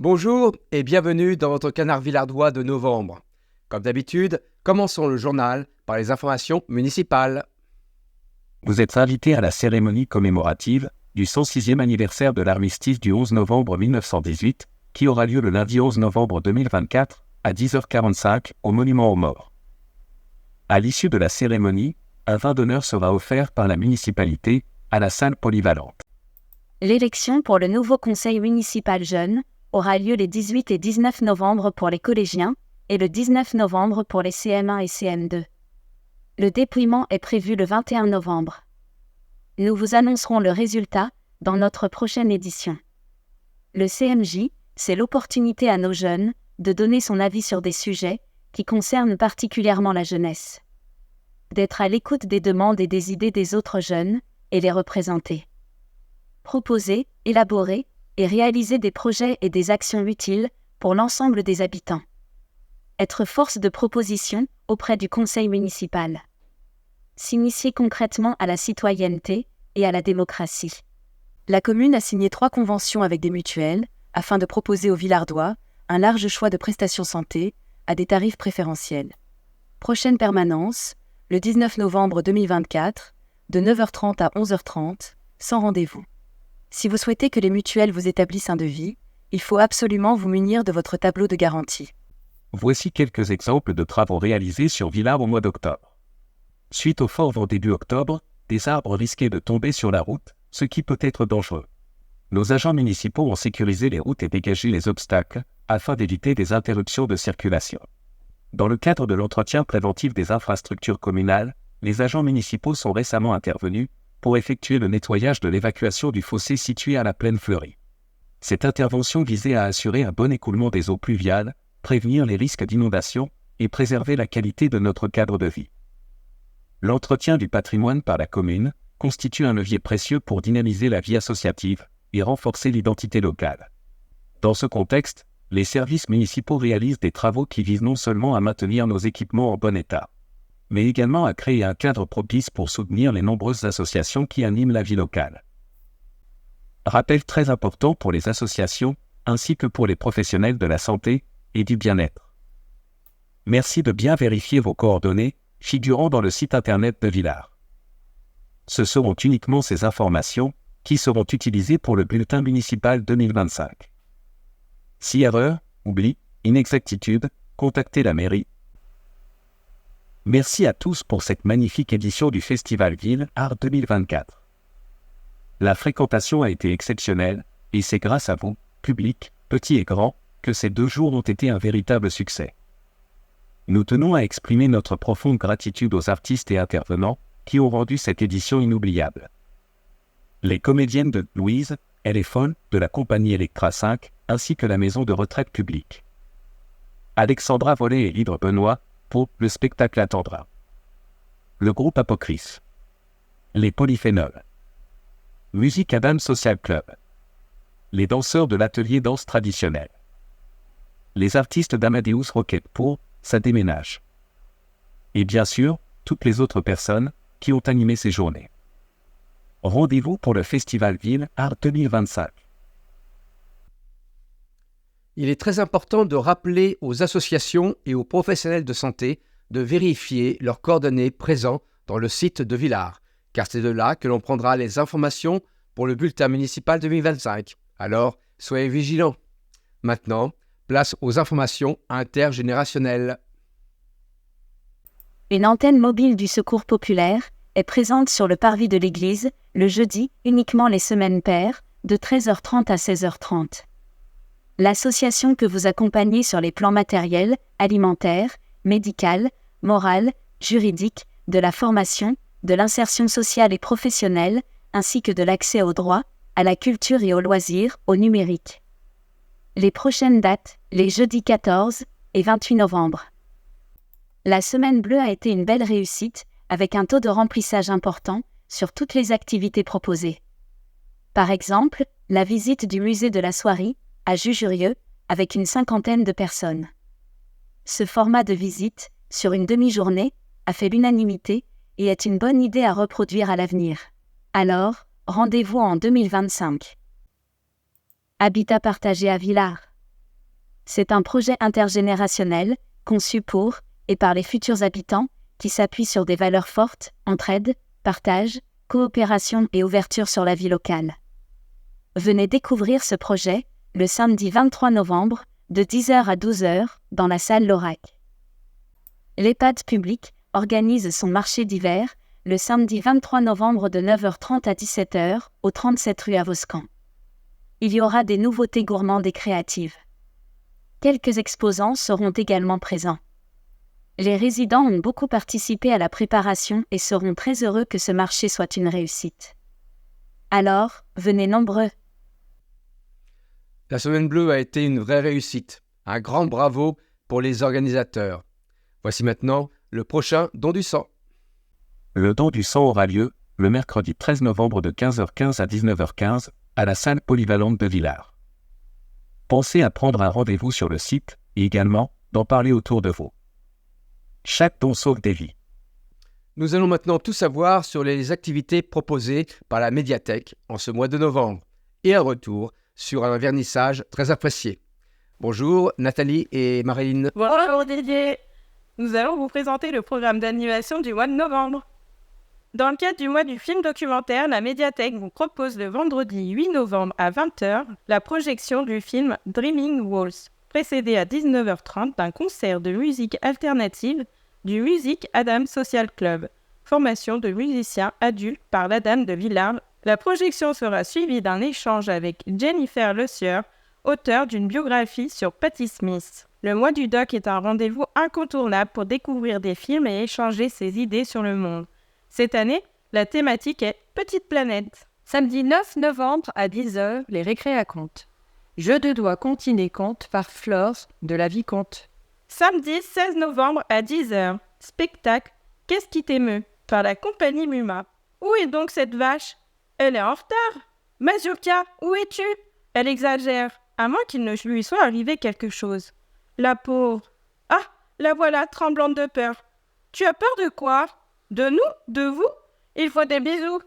Bonjour et bienvenue dans votre canard villardois de novembre. Comme d'habitude, commençons le journal par les informations municipales. Vous êtes invité à la cérémonie commémorative du 106e anniversaire de l'armistice du 11 novembre 1918, qui aura lieu le lundi 11 novembre 2024 à 10h45 au Monument aux Morts. À l'issue de la cérémonie, un vin d'honneur sera offert par la municipalité à la salle polyvalente. L'élection pour le nouveau conseil municipal jeune aura lieu les 18 et 19 novembre pour les collégiens et le 19 novembre pour les CM1 et CM2. Le dépouillement est prévu le 21 novembre. Nous vous annoncerons le résultat dans notre prochaine édition. Le CMJ, c'est l'opportunité à nos jeunes de donner son avis sur des sujets qui concernent particulièrement la jeunesse. D'être à l'écoute des demandes et des idées des autres jeunes et les représenter. Proposer, élaborer et réaliser des projets et des actions utiles pour l'ensemble des habitants. Être force de proposition auprès du conseil municipal. S'initier concrètement à la citoyenneté et à la démocratie. La commune a signé 3 conventions avec des mutuelles afin de proposer aux Villardois un large choix de prestations santé à des tarifs préférentiels. Prochaine permanence, le 19 novembre 2024, de 9h30 à 11h30, sans rendez-vous. Si vous souhaitez que les mutuelles vous établissent un devis, il faut absolument vous munir de votre tableau de garantie. Voici quelques exemples de travaux réalisés sur Villars au mois d'octobre. Suite au fort vent début octobre, des arbres risquaient de tomber sur la route, ce qui peut être dangereux. Nos agents municipaux ont sécurisé les routes et dégagé les obstacles afin d'éviter des interruptions de circulation. Dans le cadre de l'entretien préventif des infrastructures communales, les agents municipaux sont récemment intervenus pour effectuer le nettoyage de l'évacuation du fossé situé à la Plaine Fleurie. Cette intervention visait à assurer un bon écoulement des eaux pluviales, prévenir les risques d'inondation et préserver la qualité de notre cadre de vie. L'entretien du patrimoine par la commune constitue un levier précieux pour dynamiser la vie associative et renforcer l'identité locale. Dans ce contexte, les services municipaux réalisent des travaux qui visent non seulement à maintenir nos équipements en bon état, mais également à créer un cadre propice pour soutenir les nombreuses associations qui animent la vie locale. Rappel très important pour les associations, ainsi que pour les professionnels de la santé et du bien-être. Merci de bien vérifier vos coordonnées figurant dans le site internet de Villars. Ce seront uniquement ces informations qui seront utilisées pour le bulletin municipal 2025. Si erreur, oubli, inexactitude, contactez la mairie. Merci à tous pour cette magnifique édition du Festival Ville Art 2024. La fréquentation a été exceptionnelle et c'est grâce à vous, public, petit et grand, que ces 2 jours ont été un véritable succès. Nous tenons à exprimer notre profonde gratitude aux artistes et intervenants qui ont rendu cette édition inoubliable. Les comédiennes de Louise, Elle est folle, de la compagnie Electra 5, ainsi que la maison de retraite publique. Alexandra Vollet et Lidre Benoît, pour Le spectacle attendra. Le groupe Apocryphe. Les Polyphénols. Musique Adam Social Club. Les danseurs de l'atelier danse traditionnelle. Les artistes d'Amadeus Rocket pour Ça déménage. Et bien sûr, toutes les autres personnes qui ont animé ces journées. Rendez-vous pour le Festival Ville Art 2025. Il est très important de rappeler aux associations et aux professionnels de santé de vérifier leurs coordonnées présentes dans le site de Villars, car c'est de là que l'on prendra les informations pour le bulletin municipal 2025. Alors, soyez vigilants. Maintenant, place aux informations intergénérationnelles. Une antenne mobile du Secours populaire est présente sur le parvis de l'église, le jeudi, uniquement les semaines paires, de 13h30 à 16h30. L'association que vous accompagnez sur les plans matériels, alimentaires, médical, moral, juridique, de la formation, de l'insertion sociale et professionnelle, ainsi que de l'accès aux droits, à la culture et aux loisirs, au numérique. Les prochaines dates, les jeudis 14 et 28 novembre. La Semaine Bleue a été une belle réussite, avec un taux de remplissage important sur toutes les activités proposées. Par exemple, la visite du musée de la Soierie, à Jujurieux, avec une 50aine de personnes. Ce format de visite, sur une demi-journée, a fait l'unanimité et est une bonne idée à reproduire à l'avenir. Alors, rendez-vous en 2025. Habitat partagé à Villars. C'est un projet intergénérationnel, conçu pour et par les futurs habitants, qui s'appuie sur des valeurs fortes, entraide, partage, coopération et ouverture sur la vie locale. Venez découvrir ce projet, le samedi 23 novembre, de 10h à 12h, dans la salle Lorac. L'EHPAD public organise son marché d'hiver, le samedi 23 novembre de 9h30 à 17h, au 37 rue Avoscan. Il y aura des nouveautés gourmandes et créatives. Quelques exposants seront également présents. Les résidents ont beaucoup participé à la préparation et seront très heureux que ce marché soit une réussite. Alors, venez nombreux. La Semaine Bleue a été une vraie réussite. Un grand bravo pour les organisateurs. Voici maintenant le prochain don du sang. Le don du sang aura lieu le mercredi 13 novembre de 15h15 à 19h15 à la salle polyvalente de Villars. Pensez à prendre un rendez-vous sur le site et également d'en parler autour de vous. Chaque don sauve des vies. Nous allons maintenant tout savoir sur les activités proposées par la médiathèque en ce mois de novembre et un retour sur un vernissage très apprécié. Bonjour Nathalie et Marilyn. Bonjour Didier. Nous allons vous présenter le programme d'animation du mois de novembre. Dans le cadre du mois du film documentaire, la médiathèque vous propose le vendredi 8 novembre à 20h la projection du film Dreaming Waltz, précédé à 19h30 d'un concert de musique alternative du Music Adam Social Club, formation de musiciens adultes par l'Adam de Villars. La projection sera suivie d'un échange avec Jennifer Le Sieur, auteure d'une biographie sur Patti Smith. Le mois du doc est un rendez-vous incontournable pour découvrir des films et échanger ses idées sur le monde. Cette année, la thématique est Petite planète. Samedi 9 novembre à 10h, les récrés à contes. Jeu de doigts continé conte par Flore de la Vicomte. Samedi 16 novembre à 10h, spectacle Qu'est-ce qui t'émeut par la compagnie Muma. Où est donc cette vache? Elle est en retard. Mazurka, où es-tu? Elle exagère, à moins qu'il ne lui soit arrivé quelque chose. La pauvre. Ah, la voilà, tremblante de peur. Tu as peur de quoi? De nous? De vous? Il faut des bisous.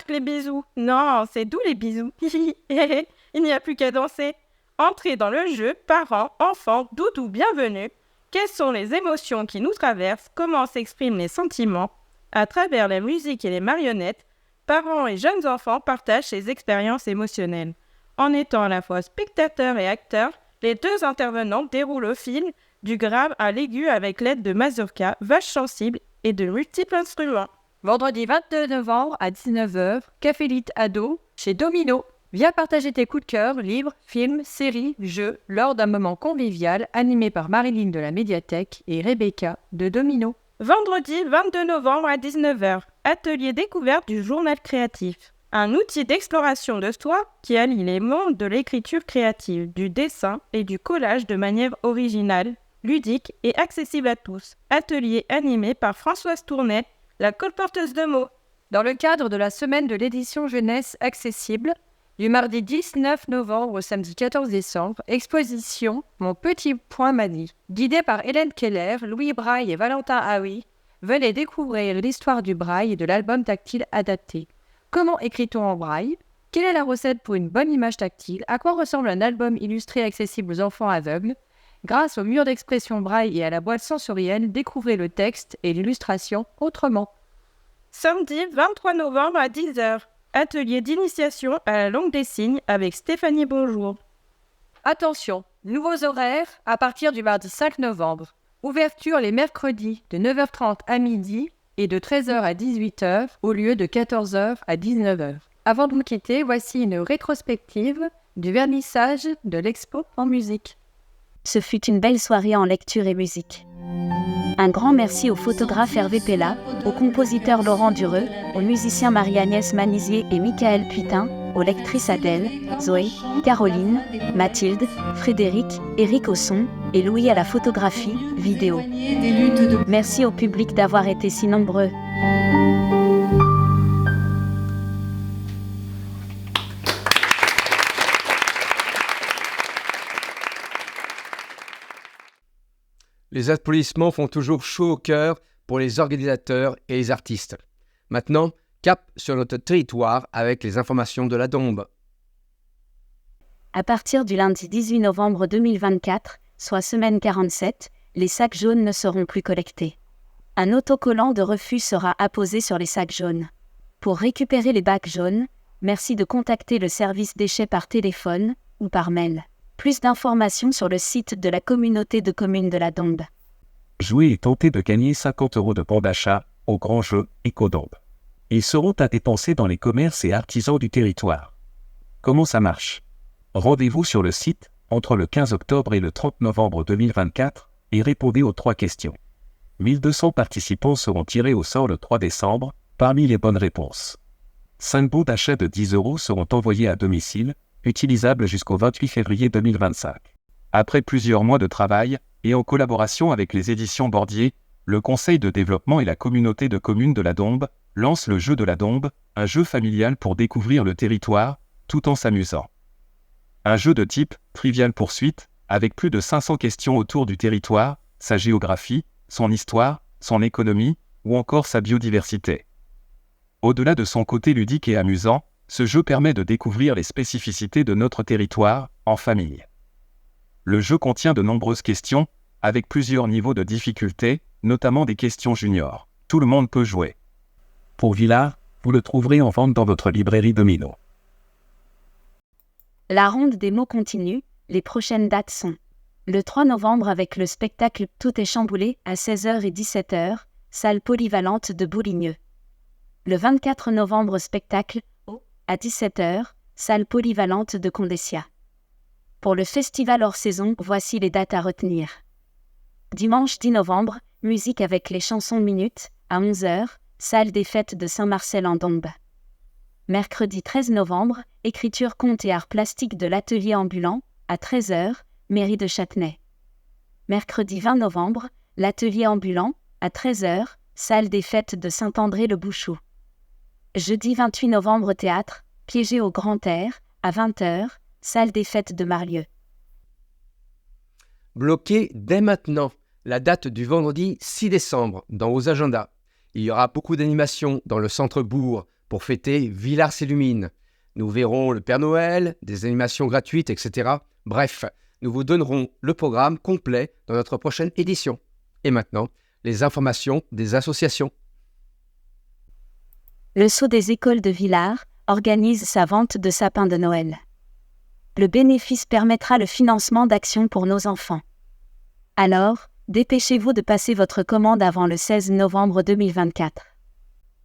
Les bisous. Non, c'est doux les bisous. Il n'y a plus qu'à danser. Entrez dans le jeu, parents, enfants, doudou, bienvenue. Quelles sont les émotions qui nous traversent? Comment s'expriment les sentiments? À travers la musique et les marionnettes, parents et jeunes enfants partagent ces expériences émotionnelles. En étant à la fois spectateurs et acteurs, les deux intervenants déroulent au fil du grave à l'aigu avec l'aide de mazurka, vaches sensibles et de multiples instruments. Vendredi 22 novembre à 19h, Café Lit Ado chez Domino. Viens partager tes coups de cœur, livres, films, séries, jeux, lors d'un moment convivial animé par Marilyn de la médiathèque et Rebecca de Domino. Vendredi 22 novembre à 19h, atelier découverte du journal créatif. Un outil d'exploration de soi qui allie les mondes de l'écriture créative, du dessin et du collage de manière originale, ludique et accessible à tous. Atelier animé par Françoise Tournet, la colporteuse de mots. Dans le cadre de la semaine de l'édition jeunesse accessible, du mardi 19 novembre au samedi 14 décembre, exposition Mon petit point manie. Guidée par Hélène Keller, Louis Braille et Valentin Haoui, venez découvrir l'histoire du braille et de l'album tactile adapté. Comment écrit-on en braille? Quelle est la recette pour une bonne image tactile? À quoi ressemble un album illustré accessible aux enfants aveugles? Grâce au mur d'expression braille et à la boîte sensorielle, découvrez le texte et l'illustration autrement. Samedi 23 novembre à 10h, atelier d'initiation à la langue des signes avec Stéphanie Bonjour. Attention, nouveaux horaires à partir du mardi 5 novembre. Ouverture les mercredis de 9h30 à midi et de 13h à 18h au lieu de 14h à 19h. Avant de nous quitter, voici une rétrospective du vernissage de l'expo en musique. Ce fut une belle soirée en lecture et musique. Un grand merci au photographe Hervé Pella, au compositeur Laurent Dureux, aux musiciens Marie-Agnès Manisier et Michael Putin, aux lectrices Adèle, Zoé, Caroline, Mathilde, Frédéric, Éric au son et Louis à la photographie, vidéo. Merci au public d'avoir été si nombreux. Les applaudissements font toujours chaud au cœur pour les organisateurs et les artistes. Maintenant, cap sur notre territoire avec les informations de la Dombe. À partir du lundi 18 novembre 2024, soit semaine 47, les sacs jaunes ne seront plus collectés. Un autocollant de refus sera apposé sur les sacs jaunes. Pour récupérer les bacs jaunes, merci de contacter le service déchets par téléphone ou par mail. Plus d'informations sur le site de la communauté de communes de la Dombe. Jouez et tentez de gagner 50 € de bons d'achat au grand jeu EcoDombe. Ils seront à dépenser dans les commerces et artisans du territoire. Comment ça marche? Rendez-vous sur le site entre le 15 octobre et le 30 novembre 2024 et répondez aux 3 questions. 1200 participants seront tirés au sort le 3 décembre parmi les bonnes réponses. 5 bons d'achat de 10 € seront envoyés à domicile, utilisables jusqu'au 28 février 2025. Après plusieurs mois de travail, et en collaboration avec les éditions Bordier, le Conseil de développement et la communauté de communes de la Dombe lance le jeu de la Dombe, un jeu familial pour découvrir le territoire, tout en s'amusant. Un jeu de type Trivial Poursuite, avec plus de 500 questions autour du territoire, sa géographie, son histoire, son économie, ou encore sa biodiversité. Au-delà de son côté ludique et amusant, ce jeu permet de découvrir les spécificités de notre territoire, en famille. Le jeu contient de nombreuses questions, avec plusieurs niveaux de difficulté, notamment des questions juniors. Tout le monde peut jouer. Pour Villars, vous le trouverez en vente dans votre librairie Domino. La ronde des mots continue, les prochaines dates sont le 3 novembre avec le spectacle Tout est chamboulé à 16h et 17h, salle polyvalente de Bouligneux. Le 24 novembre spectacle à 17h, salle polyvalente de Condessia. Pour le festival hors saison, voici les dates à retenir. Dimanche 10 novembre, musique avec les chansons minutes, à 11h, salle des fêtes de Saint-Marcel en Dombe. Mercredi 13 novembre, écriture conte et art plastique de l'atelier ambulant, à 13h, mairie de Châtenay. Mercredi 20 novembre, l'atelier ambulant, à 13h, salle des fêtes de Saint-André-le-Bouchou. Jeudi 28 novembre, théâtre, piégé au grand air, à 20h, salle des fêtes de Marlieu. Bloquez dès maintenant la date du vendredi 6 décembre dans vos agendas. Il y aura beaucoup d'animations dans le centre-bourg pour fêter Villars s'illumine. Nous verrons le Père Noël, des animations gratuites, etc. Bref, nous vous donnerons le programme complet dans notre prochaine édition. Et maintenant, les informations des associations. Le Sceau des écoles de Villars organise sa vente de sapins de Noël. Le bénéfice permettra le financement d'actions pour nos enfants. Alors, dépêchez-vous de passer votre commande avant le 16 novembre 2024.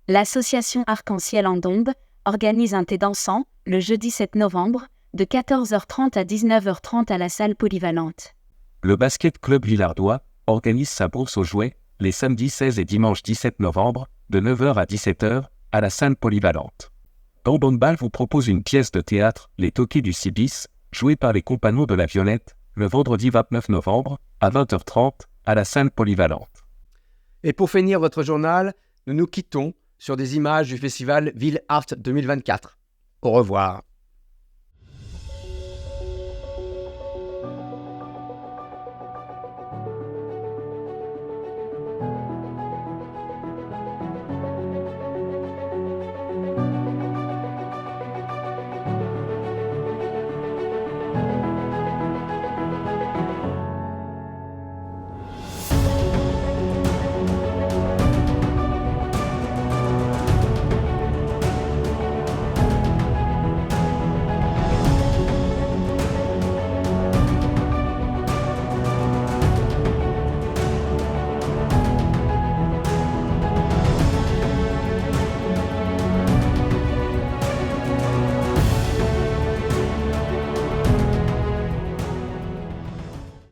L'association Arc-en-Ciel en Dombe organise un thé dansant, le jeudi 7 novembre, de 14h30 à 19h30 à la salle polyvalente. Le Basket Club Villardois organise sa bourse aux jouets les samedis 16 et dimanche 17 novembre, de 9h à 17h, à la salle polyvalente. Dombonbal vous propose une pièce de théâtre, Les Toqués du Cibis, jouée par les Compagnons de la Violette, le vendredi 29 novembre, à 20h30, à la salle polyvalente. Et pour finir votre journal, nous nous quittons sur des images du festival Ville Art 2024. Au revoir.